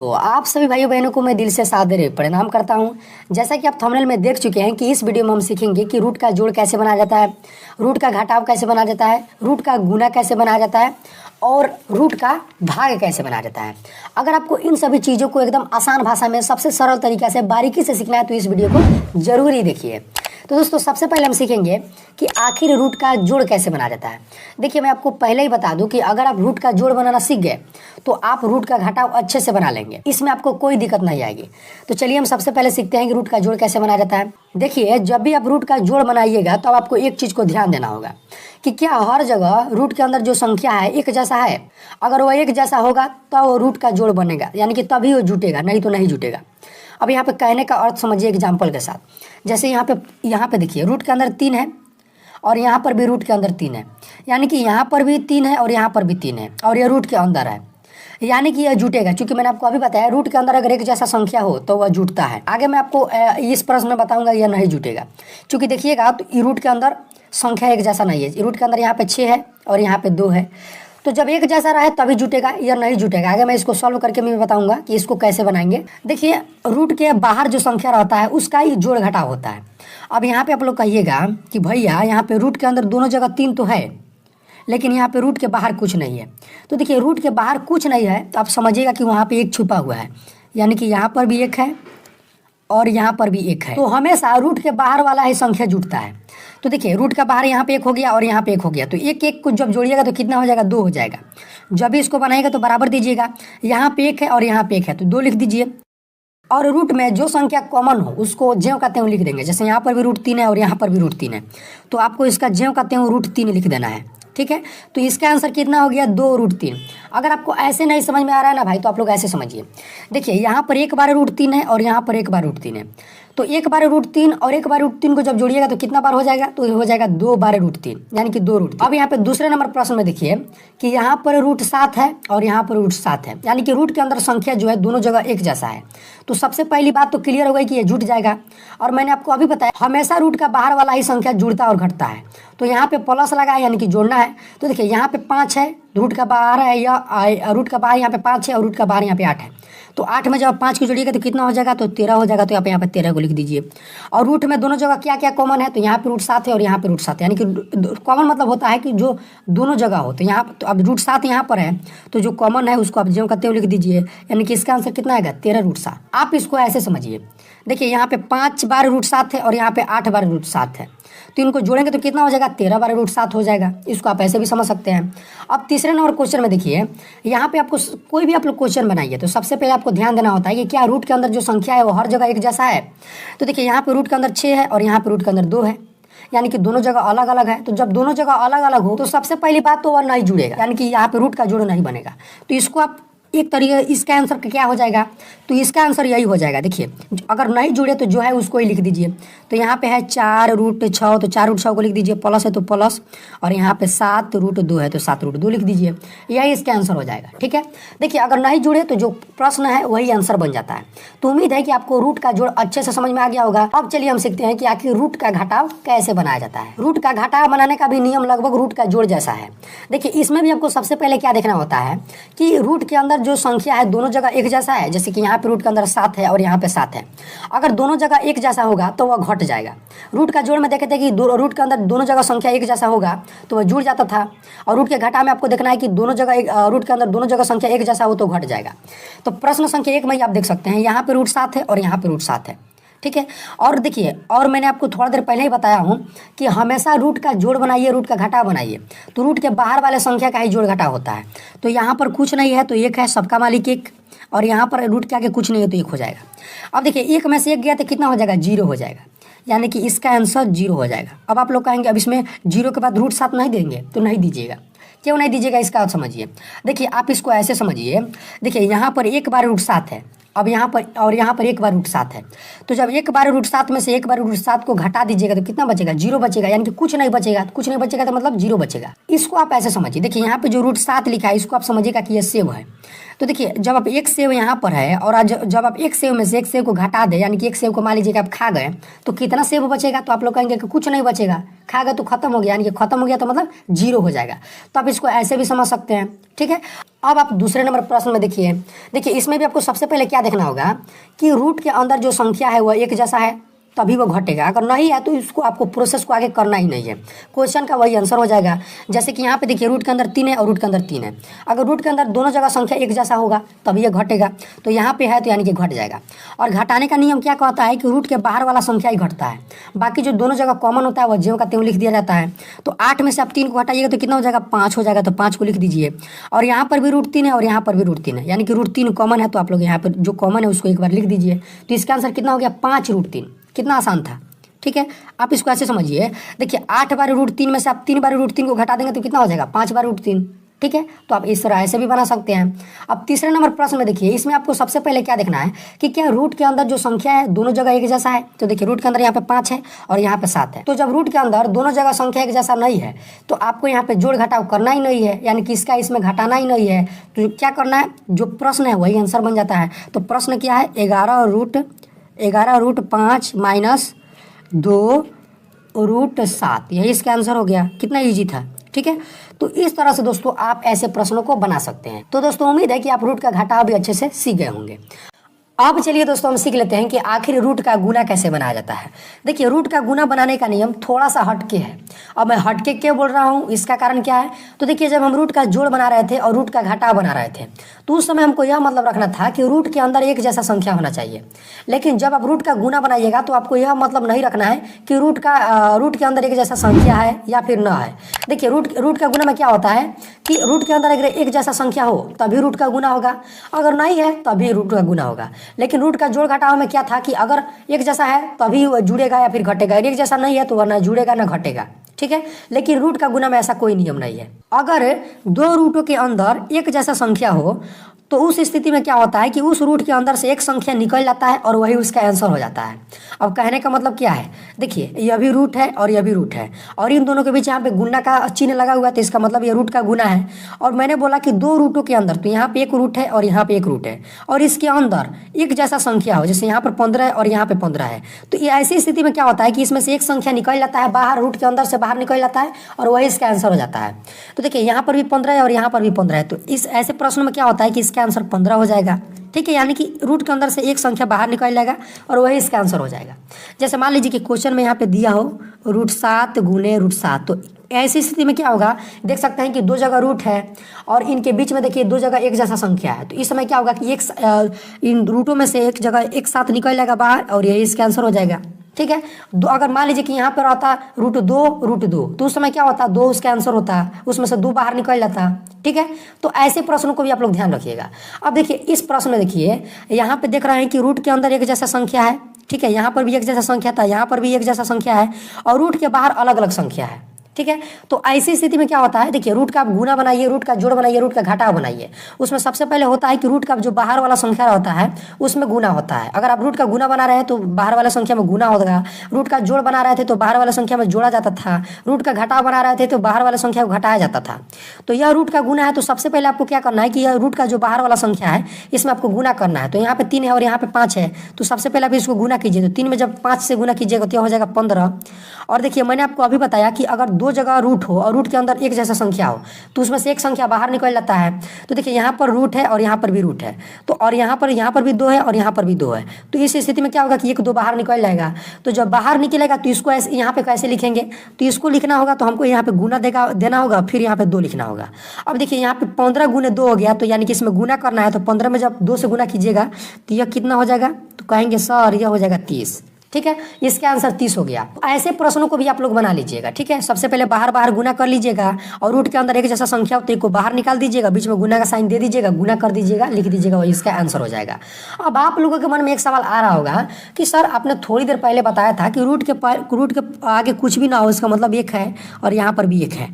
तो आप सभी भाइयों बहनों को मैं दिल से सादर प्रणाम करता हूं। जैसा कि आप थंबनेल में देख चुके हैं कि इस वीडियो में हम सीखेंगे कि रूट का जोड़ कैसे बनाया जाता है, रूट का घटाव कैसे बनाया जाता है, रूट का गुना कैसे बनाया जाता है और रूट का भाग कैसे बनाया जाता है। अगर आपको इन सभी चीज़ों को एकदम आसान भाषा में सबसे सरल तरीके से बारीकी से सीखना है तो इस वीडियो को जरूर ही देखिए। तो दोस्तों सबसे पहले हम सीखेंगे कि आखिर रूट का जोड़ कैसे बनाया जाता है। देखिए मैं आपको पहले ही बता दूं कि अगर आप रूट का जोड़ बनाना सीख गए तो आप रूट का घटाव अच्छे से बना लेंगे, इसमें आपको कोई दिक्कत नहीं आएगी। तो चलिए हम सबसे पहले सीखते हैं कि रूट का जोड़ कैसे बनाया जाता है। देखिए जब भी आप रूट का जोड़ बनाइएगा तो आपको एक चीज़ को ध्यान देना होगा कि क्या हर जगह रूट के अंदर जो संख्या है एक जैसा है। अगर वो एक जैसा होगा तो वो रूट का जोड़ बनेगा, यानी कि तभी वो जुटेगा, नहीं तो नहीं जुटेगा। अब यहाँ पे कहने का अर्थ समझिए एग्जाम्पल के साथ। जैसे यहाँ पे देखिए रूट के अंदर 3 है और यहाँ पर भी रूट के अंदर 3 है, यानी कि यहाँ पर भी 3 है और यहाँ पर भी 3 है और ये रूट के अंदर है, यानी कि यह जुटेगा। क्योंकि मैंने आपको अभी बताया रूट के अंदर अगर एक जैसा संख्या हो तो वह जुटता है। आगे मैं आपको इस प्रश्न में बताऊंगा यह नहीं जुटेगा, क्योंकि देखिएगा तो रूट के अंदर संख्या एक जैसा नहीं है। रूट के अंदर यहाँ पे 6 है और यहाँ पे 2 है, तो जब एक जैसा रहे तभी जुटेगा, यह नहीं जुटेगा। आगे मैं इसको सॉल्व करके मैं बताऊंगा कि इसको कैसे बनाएंगे। देखिए रूट के बाहर जो संख्या रहता है उसका ही जोड़ घटाव होता है। अब यहाँ पे आप लोग कहिएगा कि भैया यहाँ पे रूट के अंदर दोनों जगह 3 तो है, लेकिन यहाँ पे रूट के बाहर कुछ नहीं है। तो देखिए रूट के बाहर कुछ नहीं है तो आप समझिएगा कि वहाँ पे एक छुपा हुआ है, यानी कि यहाँ पर भी एक है और यहाँ पर भी एक है। तो हमेशा रूट के बाहर वाला ही संख्या जुटता है। तो देखिए रूट का बाहर यहाँ पे एक हो गया और यहाँ पे एक हो गया, तो एक एक को जब जोड़िएगा तो कितना हो जाएगा, 2 हो जाएगा। जब भी इसको बनाएगा तो बराबर दीजिएगा, यहाँ पे एक है और यहाँ पे एक है तो 2 लिख दीजिए। और रूट में जो संख्या कॉमन हो उसको ज्यों का त्यों लिख देंगे। जैसे यहाँ पर भी रूट 3 है और यहाँ पर भी रूट 3 है, तो आपको इसका ज्यों का त्यों रूट 3 लिख देना है, ठीक है। तो इसका आंसर कितना हो गया, 2 रूट 3। अगर आपको ऐसे नहीं समझ में आ रहा है ना भाई, तो आप लोग ऐसे समझिए। देखिए यहाँ पर एक बार रूट 3 है और यहाँ पर एक बार रूट 3 है, तो एक बार रूट 3 और एक बार रूट 3 को जब जोड़िएगा तो कितना बार हो जाएगा, तो हो जाएगा 2 बार रूट 3, यानी कि 2 रूट 3। अब यहाँ पे दूसरे नंबर प्रश्न में देखिए कि यहाँ पर रूट 7 है और यहाँ पर रूट 7 है, यानी कि रूट के अंदर संख्या जो है दोनों जगह एक जैसा है। तो सबसे पहली बात तो क्लियर हो गई कि ये जुट जाएगा। और मैंने आपको अभी बताया हमेशा रूट का बाहर वाला ही संख्या जुड़ता और घटता है। तो यहाँ पे प्लस लगा है, यानी कि जोड़ना है। तो देखिए यहाँ पे 5 है, रूट का बाहर है, या रूट का बाहर यहाँ पे 5 है और रूट का बाहर यहाँ पे 8 है। तो 8 में जब 5 को जोड़िएगा तो कितना हो जाएगा, तो 13 हो जाएगा। तो आप यहाँ पे 13 को लिख दीजिए। और रूट में दोनों जगह क्या क्या कॉमन है, तो यहाँ पे रूट 7 है और यहाँ पे रूट 7 है, यानी कि कॉमन मतलब होता है कि जो दोनों जगह हो। तो यहाँ तो अब रूट 7 यहाँ पर है तो जो कॉमन है उसको आप ज्यों का त्यों लिख दीजिए, यानी कि इसका आंसर कितना आएगा, 13 रूट 7। आप इसको ऐसे समझिए। देखिए यहाँ पे 5 बार रूट 7 है और यहाँ पे 8 बार रूट 7 है, तो इनको जोड़ेंगे तो कितना हो जाएगा, 13 बार रूट 7 हो जाएगा। इसको आप ऐसे भी समझ सकते हैं। अब तीसरे नंबर क्वेश्चन में देखिए, यहाँ पे आपको कोई भी आप लोग क्वेश्चन बनाइए तो सबसे पहले आपको ध्यान देना होता है कि क्या रूट के अंदर जो संख्या है वो हर जगह एक जैसा है। तो देखिए यहाँ पे रूट के अंदर 6 है और यहाँ पे रूट के अंदर 2 है, यानी कि दोनों जगह अलग अलग है। तो जब दोनों जगह अलग अलग हो तो सबसे पहली बात तो वह नहीं जुड़ेगा, यानी कि यहाँ पे रूट का जोड़ नहीं बनेगा। तो इसको आप एक तरीके, इसका आंसर क्या हो जाएगा, तो इसका आंसर यही हो जाएगा। देखिए अगर नहीं जुड़े तो जो है उसको ही लिख दीजिए। तो यहाँ पे है 4 रूट 6, तो 4 रूट 6 को लिख दीजिए, प्लस है तो प्लस, और यहाँ पे 7 रूट 2 है तो 7 रूट 2 लिख दीजिए। यही इसका आंसर हो जाएगा, ठीक है। देखिए अगर नहीं जुड़े तो जो प्रश्न है वही आंसर बन जाता है। तो उम्मीद है कि आपको रूट का जोड़ अच्छे से समझ में आ गया होगा। अब चलिए हम सीखते हैं कि आखिर रूट का घटाव कैसे बनाया जाता है। रूट का घटाव बनाने का भी नियम लगभग रूट का जोड़ जैसा है। देखिए इसमें भी आपको सबसे पहले क्या देखना होता है कि रूट के अंदर जो संख्या है दोनों जगह एक जैसा है। जैसे कि यहाँ पे रूट के अंदर 7 है और यहाँ पे 7 है, अगर दोनों जगह एक जैसा होगा तो वह घट जाएगा। रूट का जोड़ में देखे थे कि रूट के अंदर दोनों जगह संख्या एक जैसा होगा तो वह जुड़ जाता था, और रूट के घटा में आपको देखना है कि दोनों जगह रूट के अंदर दोनों जगह संख्या एक जैसा हो तो घट जाएगा। तो प्रश्न संख्या 1 में आप देख सकते हैं यहाँ पे रूट 7 है और यहाँ पे रूट 7 है, ठीक है। और देखिए, और मैंने आपको थोड़ा देर पहले ही बताया हूँ कि हमेशा रूट का जोड़ बनाइए, रूट का घटाव बनाइए तो रूट के बाहर वाले संख्या का ही जोड़ घटाव होता है। तो यहाँ पर कुछ नहीं है तो 1 है, सबका मालिक 1, और यहाँ पर रूट के आगे कुछ नहीं है तो 1 हो जाएगा। अब देखिए 1 में से 1 गया तो कितना हो जाएगा, 0 हो जाएगा, यानी कि इसका आंसर 0 हो जाएगा। अब आप लोग कहेंगे अब इसमें 0 के बाद रूट 7 नहीं देंगे, तो नहीं दीजिएगा। क्यों नहीं दीजिएगा इसका आप समझिए। देखिए आप इसको ऐसे समझिए, देखिए यहाँ पर 1 बार रूट 7 है, अब यहाँ पर और यहाँ पर 1 बार रूट 7 है, तो जब 1 बार रूट 7 में से 1 बार रूट 7 को घटा दीजिएगा तो कितना बचेगा, 0 बचेगा, यानी कि कुछ नहीं बचेगा। कुछ नहीं बचेगा तो मतलब 0 बचेगा। इसको आप ऐसे समझिए। देखिए यहाँ पे जो रूट 7 लिखा है इसको आप समझिएगा कि ये सेव है। तो देखिए जब आप एक सेव यहाँ पर है और आज जब आप एक सेव में से एक सेव को घटा दें, यानी कि एक सेव को मान लीजिए कि आप खा गए, तो कितना सेव बचेगा, तो आप लोग कहेंगे कि कुछ नहीं बचेगा। खाएगा तो खत्म हो गया, यानी कि खत्म हो गया तो मतलब 0 हो जाएगा। तो आप इसको ऐसे भी समझ सकते हैं, ठीक है। अब आप दूसरे नंबर प्रश्न में देखिए इसमें भी आपको सबसे पहले क्या देखना होगा कि रूट के अंदर जो संख्या है वह एक जैसा है, तभी वो घटेगा। अगर नहीं है तो इसको आपको प्रोसेस को आगे करना ही नहीं है, क्वेश्चन का वही आंसर हो जाएगा। जैसे कि यहाँ पे देखिए रूट के अंदर 3 है और रूट के अंदर 3 है, अगर रूट के अंदर दोनों जगह संख्या एक जैसा होगा तभी ये घटेगा। तो यहाँ पे है तो यानी कि घट जाएगा। और घटाने का नियम क्या कहता है कि रूट के बाहर वाला संख्या ही घटता है, बाकी जो दोनों जगह कॉमन होता है वह ज्यों का त्यों लिख दिया जाता है। तो 8 में से आप 3 को हटाइएगा तो कितना हो जाएगा, 5 हो जाएगा। तो 5 को लिख दीजिए। और यहाँ पर भी रूट 3 है और यहाँ पर भी रूट 3 है, यानी कि रूट 3 कॉमन है, तो आप लोग यहाँ पर जो कॉमन है उसको एक बार लिख दीजिए। तो इसका आंसर कितना हो गया, 5 रूट 3। कितना आसान था, ठीक है। आप इसको ऐसे समझिए, देखिए 8 बार रूट 3 में से आप 3 बार रूट 3 को घटा देंगे तो कितना हो जाएगा, 5 बार रूट 3, ठीक है। तो आप इस तरह ऐसे भी बना सकते हैं। अब तीसरे नंबर प्रश्न में देखिए, इसमें आपको सबसे पहले क्या देखना है कि क्या रूट के अंदर जो संख्या है दोनों जगह एक जैसा है। तो देखिए रूट के अंदर यहाँ पे 5 है और यहाँ पे 7 है। तो जब रूट के अंदर दोनों जगह संख्या एक जैसा नहीं है तो आपको यहाँ पे जोड़ घटाव करना ही नहीं है, यानी कि इसका इसमें घटाना ही नहीं है। तो क्या करना है, जो प्रश्न है वही आंसर बन जाता है। तो प्रश्न क्या है, 11 रूट 5 माइनस 2 रूट 7, यही इसका आंसर हो गया। कितना ईजी था, ठीक है। तो इस तरह से दोस्तों आप ऐसे प्रश्नों को बना सकते हैं। तो दोस्तों उम्मीद है कि आप रूट का घटाव भी अच्छे से सीख गए होंगे। अब चलिए दोस्तों हम सीख लेते हैं कि आखिर रूट का गुना कैसे बनाया जाता है। देखिए रूट का गुना बनाने का नियम थोड़ा सा हटके है। अब मैं हटके क्यों बोल रहा हूँ, इसका कारण क्या है, तो देखिए जब हम रूट का जोड़ बना रहे थे और रूट का घटाव बना रहे थे तो उस समय हमको यह मतलब रखना था कि रूट के अंदर एक जैसा संख्या होना चाहिए। लेकिन जब आप रूट का गुना बनाइएगा तो आपको यह मतलब नहीं रखना है कि रूट के अंदर एक जैसा संख्या है या फिर ना है। देखिए रूट का गुना में क्या होता है कि रूट के अंदर अगर एक जैसा संख्या हो तभी रूट का गुना होगा, अगर नहीं है तभी रूट का गुना होगा। लेकिन रूट का जोड़ घटाव में क्या था कि अगर एक जैसा है तभी वह जुड़ेगा या फिर घटेगा, एक जैसा नहीं है तो वह ना जुड़ेगा ना घटेगा, ठीक है। लेकिन रूट का गुना में ऐसा कोई नियम नहीं है। अगर दो रूटों के अंदर एक जैसा संख्या हो तो उस स्थिति में क्या होता है कि उस रूट के अंदर से एक संख्या निकल जाता है और वही उसका आंसर हो जाता है। अब कहने का मतलब क्या है, देखिए यह भी रूट है और यह भी रूट है और इन दोनों के बीच यहाँ पे गुना का चिन्ह लगा हुआ है, तो इसका मतलब यह रूट का गुना है। और मैंने बोला कि दो रूटों के अंदर, तो यहाँ पे एक रूट है और यहाँ पे एक रूट है और इसके अंदर एक जैसा संख्या हो, जैसे यहाँ पर 15 है और यहाँ पे 15 है, तो ये ऐसी स्थिति में क्या होता है कि इसमें से एक संख्या निकल जाता है बाहर, रूट के अंदर से बाहर निकल जाता है और वही इसका आंसर हो जाता है। तो देखिए यहाँ पर भी 15 है और यहाँ पर भी 15 है, तो इस ऐसे प्रश्न में क्या होता है कि इसका आंसर 15 हो जाएगा, ठीक है। यानी कि रूट के अंदर से एक संख्या बाहर निकल जाएगा और वही इसका आंसर हो जाएगा। जैसे मान लीजिए कि क्वेश्चन में यहाँ पे दिया हो रूट 7 गुने रूट 7, तो ऐसी स्थिति में क्या होगा, देख सकते हैं कि दो जगह रूट है और इनके बीच में देखिए दो जगह एक जैसा संख्या है। तो इस समय क्या होगा कि इन रूटों में से एक जगह एक साथ निकल जाएगा बाहर और यही इसका आंसर हो जाएगा, ठीक है। अगर मान लीजिए कि यहाँ पर आता रूट 2 तो उस समय क्या होता, 2 उसका आंसर होता, उसमें से 2 बाहर निकल जाता, ठीक है। तो ऐसे प्रश्नों को भी आप लोग ध्यान रखिएगा। अब देखिए इस प्रश्न में देखिए यहाँ पे देख रहे हैं कि रूट के अंदर एक जैसा संख्या है, ठीक है, यहाँ पर भी एक जैसा संख्या था, यहाँ पर भी एक जैसा संख्या है और रूट के बाहर अलग अलग संख्या है, ठीक है। तो ऐसी स्थिति में क्या होता है, देखिए रूट का आप गुना बनाइए, रूट का जोड़ बनाइए, रूट का घटाव बनाइए। उसमें सबसे पहले होता है कि रूट का जो बाहर वाला संख्या होता है उसमें गुना होता है। अगर आप रूट का गुना बना रहे हैं तो बाहर वाला संख्या में गुना होगा, रूट का जोड़ बना रहे थे तो बाहर वाला संख्या में जोड़ा जाता था, रूट का घटाव बना रहे थे तो बाहर वाला संख्या को घटाया जाता था। तो यह रूट का गुना है, तो सबसे पहले आपको क्या करना है कि यह रूट का जो बाहर वाला संख्या है इसमें आपको गुना करना है। तो यहाँ पे 3 है और यहाँ पे 5 है, तो सबसे पहले आप इसको गुना कीजिए। तो 3 में जब 5 से गुना कीजिएगा तो हो जाएगा 15। और देखिए मैंने आपको अभी बताया कि अगर दो जगह रूट हो और रूट के अंदर एक जैसा संख्या हो तो उसमें से एक संख्या बाहर निकल जाता है। तो देखिए यहाँ पर रूट है और यहाँ पर भी रूट है, तो और यहाँ पर भी 2 है और यहाँ पर भी 2 है। तो इस स्थिति में क्या होगा कि 1 2 बाहर निकल जाएगा। तो जब बाहर निकलेगा तो इसको ऐसे यहाँ पे कैसे लिखेंगे, तो इसको लिखना होगा तो हमको यहाँ पे गुना देना होगा, फिर यहाँ पे 2 लिखना होगा। अब देखिए यहाँ पे 15 गुने 2 हो गया, तो यानी कि इसमें गुना करना है। तो 15 में जब 2 से गुना कीजिएगा तो यह कितना हो जाएगा, तो कहेंगे सर यह हो जाएगा 30, ठीक है। इसका आंसर 30 हो गया। ऐसे प्रश्नों को भी आप लोग बना लीजिएगा, ठीक है। सबसे पहले बाहर गुना कर लीजिएगा और रूट के अंदर एक जैसा संख्या होती है को बाहर निकाल दीजिएगा, बीच में गुना का साइन दे दीजिएगा, गुना कर दीजिएगा, लिख दीजिएगा, वही इसका आंसर हो जाएगा। अब आप लोगों के मन में एक सवाल आ रहा होगा कि सर आपने थोड़ी देर पहले बताया था कि रूट के आगे कुछ भी ना हो, इसका मतलब 1 है और यहाँ पर भी 1 है।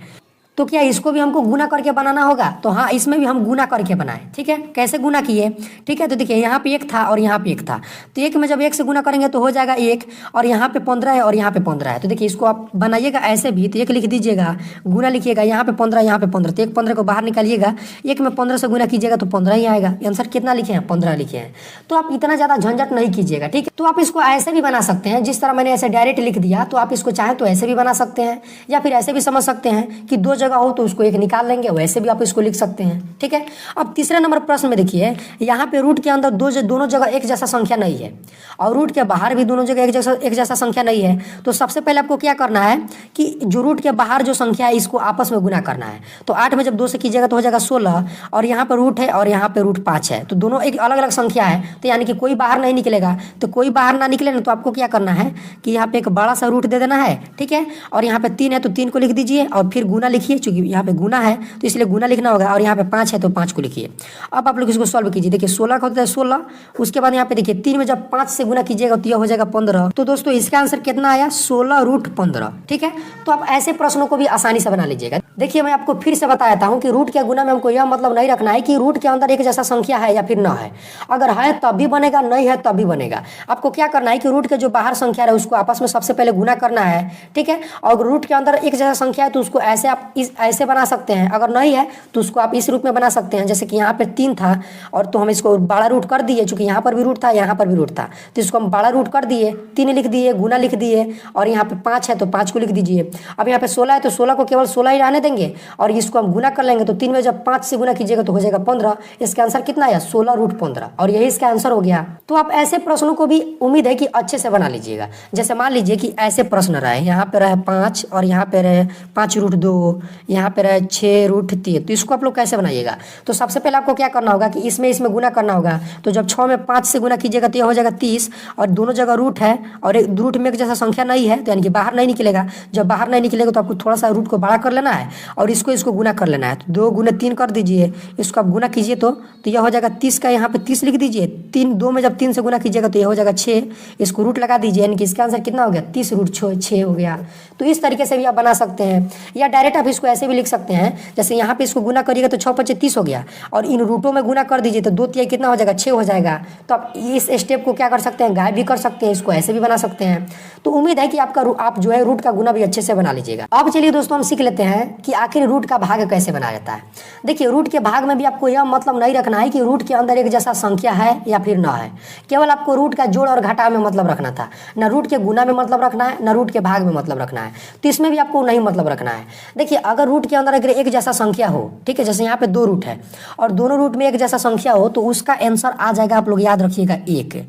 तो क्या इसको भी हमको गुना करके बनाना होगा? तो हाँ, इसमें भी हम गुना करके बनाए। ठीक है, कैसे गुना किए? ठीक है, तो देखिए यहाँ पे 1 था और यहाँ पे 1 था, तो 1 में जब 1 से गुना करेंगे तो हो जाएगा 1, और यहाँ पे 15 है और यहाँ पे 15 है। तो देखिए इसको आप बनाइएगा ऐसे भी, तो 1 लिख दीजिएगा, गुना लिखिएगा, यहाँ पे 15 यहाँ पे 15, तो 1 15 को बाहर निकालिएगा, 1 में 15 से गुना कीजिएगा तो 15 ही आएगा। आंसर कितना लिखे हैं? 15 लिखे हैं। तो आप इतना ज़्यादा झंझट नहीं कीजिएगा। ठीक है, तो आप इसको ऐसे भी बना सकते हैं, जिस तरह मैंने ऐसे डायरेक्ट लिख दिया, तो आप इसको चाहें तो ऐसे भी बना सकते हैं, या फिर ऐसे भी समझ सकते हैं कि 2 जगह हो तो उसको 1 निकाल लेंगे, वैसे भी आप इसको लिख सकते हैं। ठीक है, अब तीसरे नंबर प्रश्न में देखिए, यहाँ पे रूट के अंदर दोनों जगह एक जैसा संख्या नहीं है, और रूट के बाहर भी दोनों जगह एक जैसा संख्या नहीं है। तो सबसे पहले आपको क्या करना है कि जो रूट के बाहर जो संख्या है इसको आपस में गुना करना है। तो 8 में जब 2 से कीजिएगा तो हो जाएगा 16, और यहाँ पर रूट है और यहाँ पे रूट 5 है, तो दोनों एक अलग अलग संख्या है, तो यानी कि कोई बाहर नहीं निकलेगा। तो कोई बाहर ना निकले ना, तो आपको क्या करना है कि यहाँ पे एक बड़ा सा रूट दे देना है। ठीक है, और यहाँ पे 3 है तो 3 को लिख दीजिए, और फिर गुना लिखिए, चूंकि यहाँ पे गुना है तो इसलिए गुना लिखना होगा, और यहाँ पे 5 है तो 5 को लिखिए। अब आप लोग इसको सॉल्व कीजिए। देखिए 16 का होता है 16, उसके बाद यहाँ पे देखिए 3 में जब 5 से गुना कीजिएगा तो यह हो जाएगा 15। तो दोस्तों इसका आंसर कितना आया? 16 रूट 15। ठीक है, तो आप ऐसे प्रश्नों को भी आसानी से बना लीजिएगा। देखिए मैं आपको फिर से बता देता हूँ कि रूट के गुना में हमको यह मतलब नहीं रखना है कि रूट के अंदर एक जैसा संख्या है या फिर ना है। अगर है तब भी बनेगा, नहीं है तब भी बनेगा। आपको क्या करना है कि रूट के जो बाहर संख्या है उसको आपस में सबसे पहले गुना करना है। ठीक है, और रूट के अंदर एक जैसा संख्या है तो उसको ऐसे आप ऐसे बना सकते हैं, अगर नहीं है तो उसको आप इस रूप में बना सकते हैं। जैसे कि यहाँ पे 3 था और तो हम इसको बड़ा रूट कर दिए, चूंकि यहाँ पर भी रूट था यहाँ पर भी रूट था, तो इसको हम बड़ा रूट कर दिए, 3 लिख दिए, गुना लिख दिए, और यहाँ पे 5 है तो 5 को लिख दीजिए। अब यहाँ पे 16 है तो 16 को केवल 16 ही रहने देंगे, और इसको हम गुना कर लेंगे, तो 3 में जब 5 से गुना कीजिएगा तो हो जाएगा 15। इसका आंसर कितना आया? 16 रूट 15, और यही इसका आंसर हो गया। तो आप ऐसे प्रश्नों को भी उम्मीद है कि अच्छे से बना लीजिएगा। जैसे मान लीजिए कि ऐसे प्रश्न रहे, यहाँ पे रहे 5 और यहाँ पे रहे 5 रूट 2, यहाँ पे रहे 6 रूट 3, तो इसको आप लोग कैसे बनाइएगा? तो सबसे पहले आपको क्या करना होगा कि इसमें गुना करना होगा। तो जब 6 में 5 से गुना कीजिएगा तो यह हो जाएगा 30, और दोनों जगह रूट है और एक रूट में एक जैसा संख्या नहीं है, तो यानी कि बाहर नहीं निकलेगा। जब बाहर नहीं निकलेगा तो आपको थोड़ा सा रूट को बड़ा कर लेना है और इसको गुना कर लेना है। तो 2 गुना 3 कर दीजिए, इसको आप गुना कीजिए तो यह हो जाएगा 30 का, यहाँ पे 30 लिख दीजिए। 2 में जब 3 से गुना कीजिएगा तो यह हो जाएगा 6, इसको रूट लगा दीजिए, यानी कि इसका आंसर कितना हो गया? 30 रूट 6 हो गया। तो इस तरीके से भी आप बना सकते हैं, या डायरेक्ट आप इसको ऐसे भी लिख सकते हैं। जैसे यहाँ पे इसको गुना करिएगा तो 6 × 5 = 30 हो गया, और इन रूटों में गुना कर दीजिए तो 2 × 3 कितना हो जाएगा? 6 हो जाएगा। तो आप इस स्टेप को क्या कर सकते हैं? गायब भी कर सकते हैं, इसको ऐसे भी बना सकते हैं। तो उम्मीद है कि आप जो है रूट का गुना भी अच्छे से बना लीजिएगा। अब चलिए दोस्तों हम सीख लेते हैं कि आखिर रूट का भाग कैसे बनाया जाता है। देखिए रूट के भाग में भी आपको यह मतलब नहीं रखना है कि रूट के अंदर एक जैसा संख्या है या फिर ना है। केवल आपको रूट का जोड़ और घटाव में मतलब रखना था, ना रूट के गुना में मतलब रखना है, ना रूट के भाग में मतलब रखना है। तो इसमें भी आपको नहीं मतलब रखना है। देखिए अगर रूट के अंदर अगर एक जैसा संख्या हो, ठीक है, जैसे यहाँ पे 2 रूट है और दोनों रूट में एक जैसा संख्या हो, तो उसका आंसर आ जाएगा, आप लोग याद रखिएगा, 1।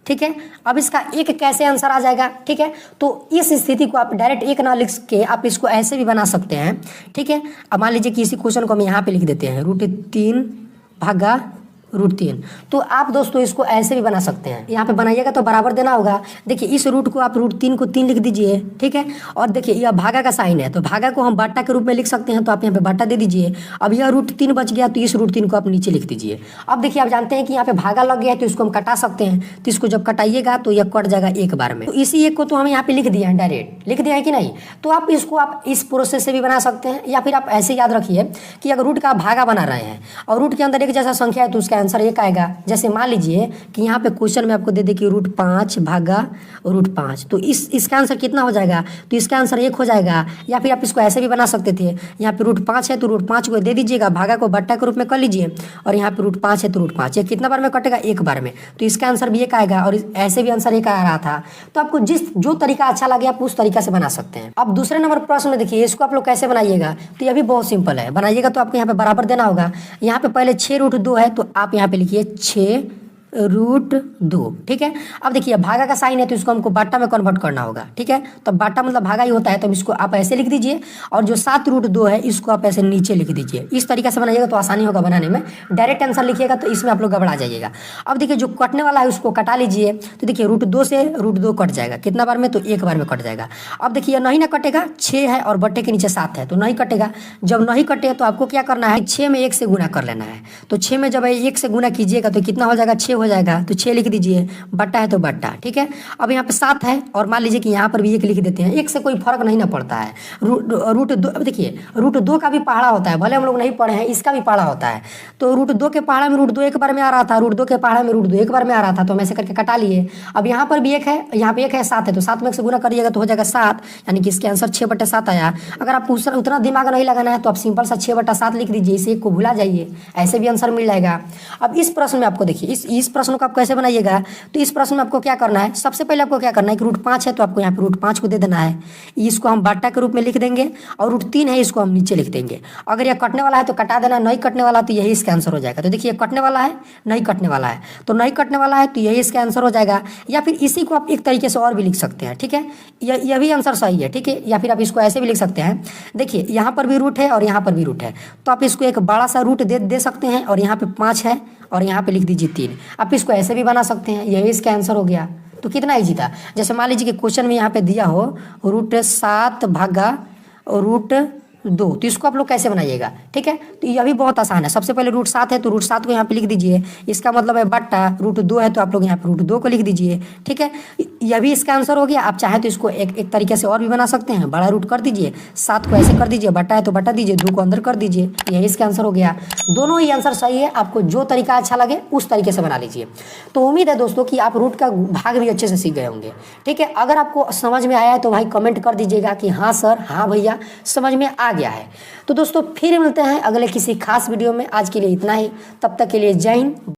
ठीक है, अब इसका 1 कैसे आंसर आ जाएगा? ठीक है, तो इस स्थिति को आप डायरेक्ट 1 ना लिख के आप इसको ऐसे भी बना सकते हैं। ठीक है, अब मान लीजिए कि इसी क्वेश्चन को हम यहाँ पे लिख देते हैं, √3 भागा √3। तो आप दोस्तों इसको ऐसे भी बना सकते हैं, यहाँ पे बनाइएगा तो बराबर देना होगा। देखिए इस रूट को आप √3 को 3 लिख दीजिए। ठीक है, और देखिए यह भागा का साइन है, तो भागा को हम बाटा के रूप में लिख सकते हैं, तो आप यहाँ पे बाटा दे दीजिए। अब यह √3 बच गया, तो इस √3 को आप नीचे लिख दीजिए। अब देखिए आप जानते हैं कि यहाँ पे भागा लग गया है, तो इसको हम कटा सकते हैं। तो इसको जब कटाइएगा तो यह कट जाएगा एक बार में। तो इसी 1 को तो हम यहाँ पे लिख दिए हैं, डायरेक्ट लिख दिया है कि नहीं। तो आप इसको आप इस प्रोसेस से भी बना सकते हैं, या फिर आप ऐसे याद रखिए कि अगर रूट का भागा बना रहे हैं और रूट के अंदर एक जैसा संख्या है तो उसका आंसर 1 आएगा। जैसे मान लीजिए कि यहाँ पे क्वेश्चन में आपको दे दे कि √5 भागा √5, तो इसका आंसर कितना हो जाएगा? तो इसका आंसर 1 हो जाएगा। या फिर आप इसको ऐसे भी बना सकते थे, यहाँ पे √5 है तो √5 को दे दीजिएगा, भागा को बट्टा के रूप में कर लीजिए, और यहाँ पे √5 है तो √5, ये कितना बार में कटेगा? 1 बार में। तो इसका आंसर भी 1 आएगा, और ऐसे भी आंसर 1 आ रहा था। तो आपको जो तरीका अच्छा लगे आप उस तरीका से बना सकते हैं। अब दूसरे नंबर प्रश्न में देखिए, इसको आप लोग कैसे बनाइएगा? तो यह भी बहुत सिंपल है। बनाइएगा तो आपको यहाँ पे बराबर देना होगा। यहाँ पे पहले 6 √2 है, तो आप यहाँ पे लिखिए 6 √2। ठीक है, अब देखिए भागा का साइन है तो इसको हमको बाटा में कन्वर्ट करना होगा। ठीक है, तो बाटा मतलब भागा ही होता है, तो इसको आप ऐसे लिख दीजिए, और जो 7 √2 है इसको आप ऐसे नीचे लिख दीजिए। इस तरीके से बनाइएगा तो आसानी होगा बनाने में। डायरेक्ट आंसर लिखिएगा तो इसमें आप लोग घबरा जाइएगा। अब देखिए जो कटने वाला है उसको कटा लीजिए। तो देखिए √2 से √2 कट जाएगा, कितना बार में? तो 1 बार में कट जाएगा। अब देखिए नहीं ना कटेगा, 6 है और बट्टे के नीचे 7 है तो नहीं कटेगा। जब नहीं कटे तो आपको क्या करना है? 6 में 1 से गुना कर लेना है। तो 6 में जब 1 से गुना कीजिएगा तो कितना हो जाएगा? 6 हो जाएगा, तो 6 लिख दीजिए, बट्टा है तो बट्टा, ठीक है। अब यहाँ पे 7 है और मान लीजिए कि यहाँ पर भी 1 लिख देते हैं, 1 से कोई फर्क नहीं ना पड़ता है। रूट 2, अब देखिए रूट 2 का भी पहाड़ा होता है, भले हम लोग नहीं पढ़े हैं, इसका भी पहाड़ा होता है। तो रूट 2 के पहाड़ा में रूट 2 एक बार में आ रहा था, रूट 2 के पहाड़ा में रूट 2 एक बार में आ रहा था, तो हम ऐसे करके कटा लिए। अब यहाँ पर भी 1 है, यहाँ पे 1 है, 7 है, तो 7 में 1 से गुना करिएगा तो हो जाएगा 7, यानी कि इसके आंसर 6/7 आया। अगर आपको उतना दिमाग नहीं लगाना है तो आप सिंपल सा 6/7 लिख दीजिए, इसे 1 को भुला जाइए, ऐसे भी आंसर मिल जाएगा। अब इस प्रश्न में आपको देखिए, इस प्रश्न को आप कैसे बनाइएगा, तो इस प्रश्न में आपको क्या करना है, सबसे पहले आपको क्या करना है कि रूट 5 है तो आपको यहाँ पे रूट 5 को दे देना है, इसको हम बट्टा के रूप में लिख देंगे, और रूट 3 है इसको हम नीचे लिख देंगे। अगर यह कटने वाला है तो कटा देना, नहीं कटने वाला तो यही इसका आंसर हो जाएगा। तो देखिए कटने वाला है, नहीं कटने वाला है, तो नहीं कटने वाला है तो यही इसका आंसर हो जाएगा। या फिर इसी को आप एक तरीके से और भी लिख सकते हैं, ठीक है, यह भी आंसर सही है, ठीक है। या फिर आप इसको ऐसे भी लिख सकते हैं, देखिए यहाँ पर भी रूट है और यहाँ पर भी रूट है, तो आप इसको एक बड़ा सा रूट दे सकते हैं, और यहाँ पे 5 है और यहाँ पे लिख दीजिए 3। आप इसको ऐसे भी बना सकते हैं, यही इसका आंसर हो गया। तो कितना ईजी था। जैसे मान लीजिए कि क्वेश्चन में यहाँ पे दिया हो रूट 7 भागा रूट 2, तो इसको आप लोग कैसे बनाइएगा, ठीक है। तो यह भी बहुत आसान है। सबसे पहले रूट 7 है तो रूट 7 को यहाँ पे लिख दीजिए, इसका मतलब है बट्टा, रूट 2 है तो आप लोग यहाँ पे रूट 2 को लिख दीजिए, ठीक है। यह भी इसका आंसर हो गया। आप चाहे तो इसको एक तरीके से और भी बना सकते हैं, बड़ा रूट कर दीजिए, 7 को ऐसे कर दीजिए, बट्टा है तो बट्टा दीजिए, 2 को अंदर कर दीजिए, यही इसका आंसर हो गया। दोनों ही आंसर सही है, आपको जो तरीका अच्छा लगे उस तरीके से बना लीजिए। तो उम्मीद है दोस्तों कि आप रूट का भाग भी अच्छे से सीख गए होंगे, ठीक है। अगर आपको समझ में आया है तो भाई कमेंट कर दीजिएगा कि हाँ सर, हाँ भैया समझ में आ गया है। तो दोस्तों फिर मिलते हैं अगले किसी खास वीडियो में। आज के लिए इतना ही, तब तक के लिए जय हिंद।